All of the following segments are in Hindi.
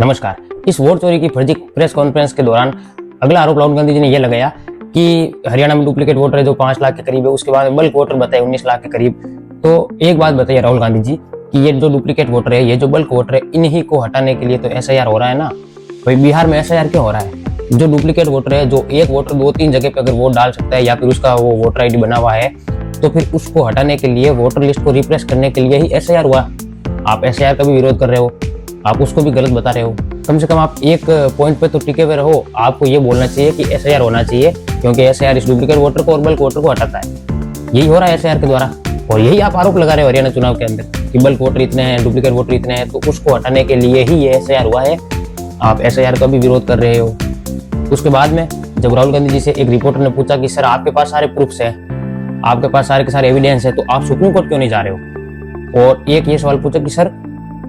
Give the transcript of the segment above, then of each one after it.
नमस्कार। इस वोट चोरी की फर्जी प्रेस कॉन्फ्रेंस के दौरान अगला आरोप राहुल गांधी जी ने यह लगाया कि हरियाणा में डुप्लीकेट वोटर है जो 5 लाख के करीब है, उसके बाद बल्क वोटर बताए 19 लाख के करीब। तो एक बात बताइए राहुल गांधी जी कि ये जो डुप्लीकेट वोटर है, ये जो बल्क वोटर है, इन्हीं को हटाने के लिए तो एसआईआर हो रहा है ना। भाई बिहार में एसआईआर क्यों हो रहा है? जो डुप्लीकेट वोटर है, जो एक वोटर 2-3 जगह पे अगर वोट डाल सकता है या फिर उसका वो वोटर आईडी बना हुआ है, तो फिर उसको हटाने के लिए, वोटर लिस्ट को रिफ्रेश करने के लिए ही एसआईआर हुआ। आप एसआईआर का भी विरोध कर रहे हो, आप उसको भी गलत बता रहे हो। कम से कम आप एक पॉइंट पे तो टिके हुए रहो। आपको ये बोलना चाहिए कि एसआईआर होना चाहिए, क्योंकि एसआईआर इस डुप्लीकेट वोटर को और बल्क वोटर को हटाता है। यही हो रहा है एसआईआर के द्वारा, और यही आप आरोप लगा रहे हो हरियाणा चुनाव के अंदर कि बल्क वोटर इतने हैं, डुप्लीकेट वोटर इतने हैं, तो उसको हटाने के लिए ही ये एसआईआर हुआ है। आप एसआईआर का भी विरोध कर रहे हो। उसके बाद में जब राहुल गांधी जी से एक रिपोर्टर ने पूछा कि सर आपके पास सारे प्रूफ्स हैं, आपके पास सारे के सारे एविडेंस है, तो आप सुप्रीम कोर्ट क्यों नहीं जा रहे हो? और एक ये सवाल पूछा कि सर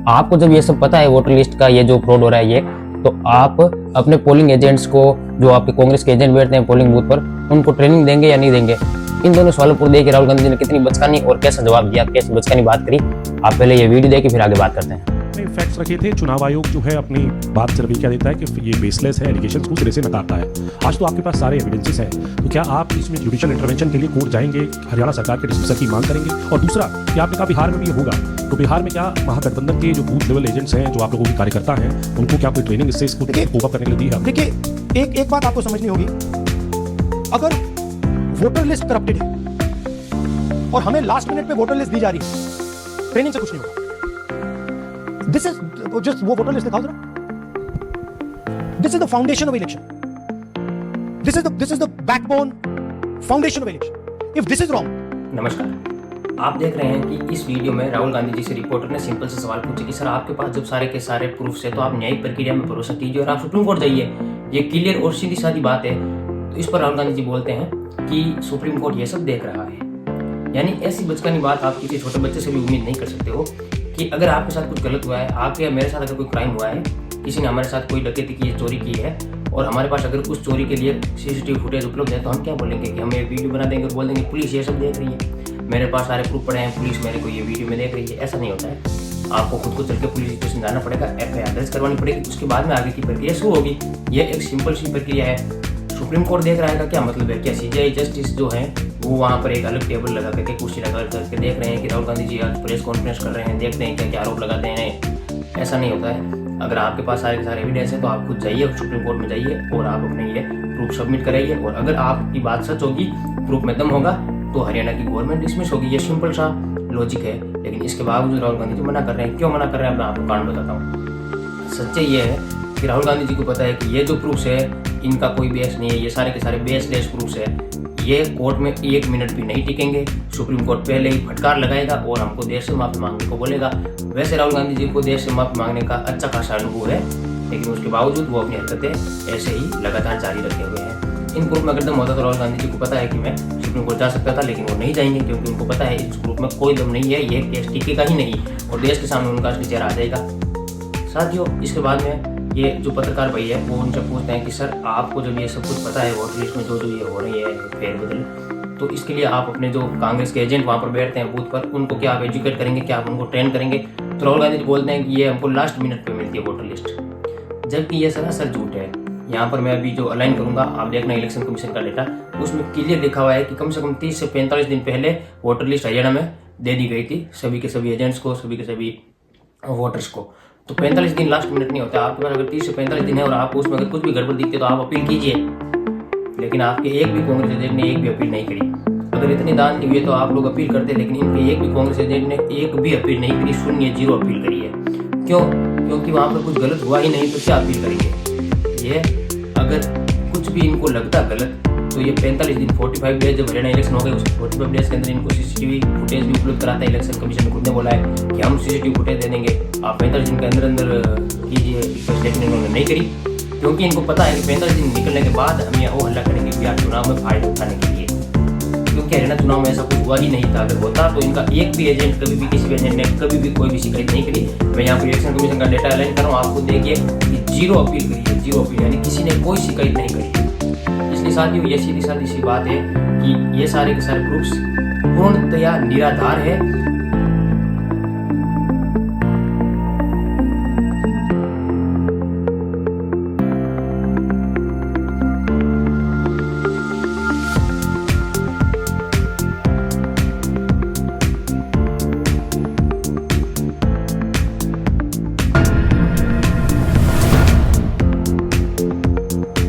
आपको जब ये सब पता है वोटर लिस्ट का, ये जो फ्रॉड हो रहा है, ये तो आप अपने पोलिंग एजेंट्स को, जो आपके कांग्रेस के एजेंट बैठते हैं पोलिंग बूथ पर, उनको ट्रेनिंग देंगे या नहीं देंगे? इन दोनों सवालों पर देखिए राहुल गांधी जी ने कितनी बचकानी और कैसा जवाब दिया, कैसी बचकानी बात करी। आप पहले ये वीडियो देखिए, फिर आगे बात करते हैं। फैक्ट्स रखे थे। चुनाव आयोग जो है अपनी बात से रवैया देता है कि ये बेसलेस है, एलिगेशंस पूरी तरह से नकारता है। आज तो आपके पास सारे एविडेंसेस हैं, तो क्या आप इसमें जुडिशियल इंटरवेंशन के लिए कोर्ट जाएंगे, हरियाणा सरकार के डिस्मिसल की मांग करेंगे? और दूसरा कि आपने कहा बिहार में भी ये होगा, तो बिहार में क्या महागठबंधन के जो बूथ लेवल एजेंट्स हैं, जो आप लोगों के कार्यकर्ता हैं, उनको क्या कोई ट्रेनिंग इससे इसको कोप अप करने के लिए दी है? देखिए, एक बात आपको समझनी होगी, अगर वोटर लिस्ट करप्टेड है और हमें लास्ट मिनट पे वोटर लिस्ट दी जा रही है, ट्रेनिंग से कुछ नहीं होगा। दिस इज जस्ट वो वोटर लिस्ट दिखाओ जरा। This is the foundation of election. This is the backbone foundation of election. If this is wrong. नमस्कार, आप देख रहे हैं कि इस वीडियो में राहुल गांधी जी से रिपोर्टर ने सिंपल से सवाल पूछे कि सर आपके पास जब सारे के सारे प्रूफ्स है, तो आप न्यायिक प्रक्रिया में भरोसा कीजिए और आप सुप्रीम कोर्ट जाइए। ये क्लियर और सीधी सादी बात है। तो इस पर राहुल गांधी जी बोलते हैं कि सुप्रीम कोर्ट ये सब देख रहा है। यानी ऐसी बचकानी बात आप किसी छोटे बच्चे से भी उम्मीद नहीं कर सकते हो कि अगर आपके साथ कुछ गलत हुआ है, आपके या मेरे साथ अगर कोई क्राइम हुआ है, किसी ने हमारे साथ कोई डकैती की है, चोरी की है, और हमारे पास अगर उस चोरी के लिए सीसीटीवी फुटेज उपलब्ध है, तो हम क्या बोलेंगे कि हम एक वीडियो बना देंगे और बोल देंगे पुलिस ये सब देख रही है, मेरे पास सारे प्रूफ पड़े हैं, पुलिस मेरे को ये वीडियो में देख रही है। ऐसा नहीं होता है। आपको खुद को चल के पुलिस स्टेशन जाना पड़ेगा, एफआईआर दर्ज करवानी पड़ेगी, उसके बाद में आगे की प्रक्रिया शुरू होगी। ये एक सिंपल सी प्रक्रिया है। सुप्रीम कोर्ट देख रहा है का क्या मतलब है? क्या सीजीआई जस्टिस जो है वो वहाँ पर एक अलग टेबल लगा करके, कुर्सी लगा करके देख रहे हैं कि राहुल गांधी जी आज प्रेस कॉन्फ्रेंस कर रहे हैं, देखते हैं क्या क्या आरोप लगाते हैं? ऐसा नहीं होता है। अगर आपके पास सारे के सारे एविडेंस है, तो आप खुद जाइए सुप्रीम कोर्ट में जाइए और आप अपने ये प्रूफ सबमिट कराइए। और अगर आपकी बात सच होगी, प्रूफ में दम होगा, तो हरियाणा की गवर्नमेंट डिसमिस होगी। ये सिंपल सा लॉजिक है। लेकिन इसके बावजूद राहुल गांधी जी मना कर रहे हैं। क्यों मना कर रहे हैं? मैं आपको कारण बताता हूँ। सच्चाई ये है कि राहुल गांधी जी को पता है कि ये जो प्रूफ्स है, इनका कोई बेस नहीं है, ये सारे के सारे बेसलेस प्रूफ्स है। ये कोर्ट में 1 मिनट भी नहीं टिकेंगे। सुप्रीम कोर्ट पहले ही फटकार लगाएगा और हमको देश से माफी मांगने को बोलेगा। वैसे राहुल गांधी जी को देश से माफी मांगने का अच्छा खासा अनुभव है, लेकिन उसके बावजूद वो अपनी हरकतें ऐसे ही लगातार जारी रखे हुए हैं। इन ग्रुप में अगर दम होता तो राहुल गांधी जी को पता है कि मैं सुप्रीम कोर्ट जा सकता था, लेकिन वो नहीं जाएंगे, क्योंकि उनको पता है इस ग्रुप में कोई दम नहीं है, ये केस टिकेगा ही नहीं और देश के सामने उनका असली चेहरा आ जाएगा। साथियों, इसके बाद में ये जो पत्रकार भाई है वो उनसे पूछते हैं कि सर आपको जब ये सब कुछ पता है वोटर लिस्ट में जो जो ये हो रही है फेरबदल, तो इसके लिए आप अपने जो कांग्रेस के एजेंट वहाँ पर बैठते हैं बूथ पर, उनको क्या आप एजुकेट करेंगे, क्या आप उनको ट्रेन करेंगे? तो राहुल गांधी जी बोलते हैं कि ये हमको लास्ट मिनट पे मिलती है वोटर लिस्ट, जबकि ये सरासर झूठ है। यहाँ पर मैं अभी जो अलाइन करूंगा, आप देखना इलेक्शन कमीशन का डेटा, उसमें क्लियर लिखा हुआ है कि कम से कम 30 से 45 दिन पहले वोटर लिस्ट हरियाणा में दे दी गई थी सभी के सभी एजेंट्स को, सभी के सभी वोटर्स को। तो 45 दिन लास्ट मिनट नहीं होता। आपके पास अगर 30 से 45 दिन है और आपको उसमें अगर कुछ भी गड़बड़ दिखती है, तो आप अपील कीजिए। लेकिन आपके एक भी कांग्रेस एजेंट ने एक भी अपील नहीं करी। अगर इतनी दान हुई है तो आप लोग अपील करते, लेकिन इनके एक भी कांग्रेस एजेंट ने एक भी अपील नहीं करी, शून्य, 0 अपील करी है। क्यों? क्योंकि वहाँ पर कुछ गलत हुआ ही नहीं, तो क्या अपील करेंगे? ये अगर कुछ भी इनको लगता गलत, तो ये 45 दिन 45 डेज जब हरियाणा इलेक्शन हो गए, उस 45 डेज के अंदर इनको सीसीटीवी फुटेज भी उपलब्ध कराता है। इलेक्शन कमीशन ने खुद ने बोला है कि हम सीसीटीवी फुटेज दे देंगे, आप 45 दिन के अंदर अंदर कीजिए रिक्वेस्ट, लेकिन इन्होंने नहीं करी, क्योंकि इनको पता है कि 45 दिन निकलने के बाद हम यहाँ वो हल्ला करेंगे बिहार चुनाव में फायदा उठाने के लिए। क्योंकि हरियाणा चुनाव में ऐसा कुछ हुआ ही नहीं था। अगर होता तो इनका एक भी एजेंट, कभी भी किसी भी एजेंट ने कभी भी कोई भी शिकायत नहीं करी। मैं यहाँ पर इलेक्शन कमीशन का डेटा अलाइन कर रहा हूँ, आपको देखिए कि 0 अपील करी है, 0 अपील, यानी किसी ने कोई शिकायत नहीं करी। इसलिए साथियों, ये सीधी सादी सी बात है कि ये सारे के सारे प्रूफ्स पूर्णतया निराधार है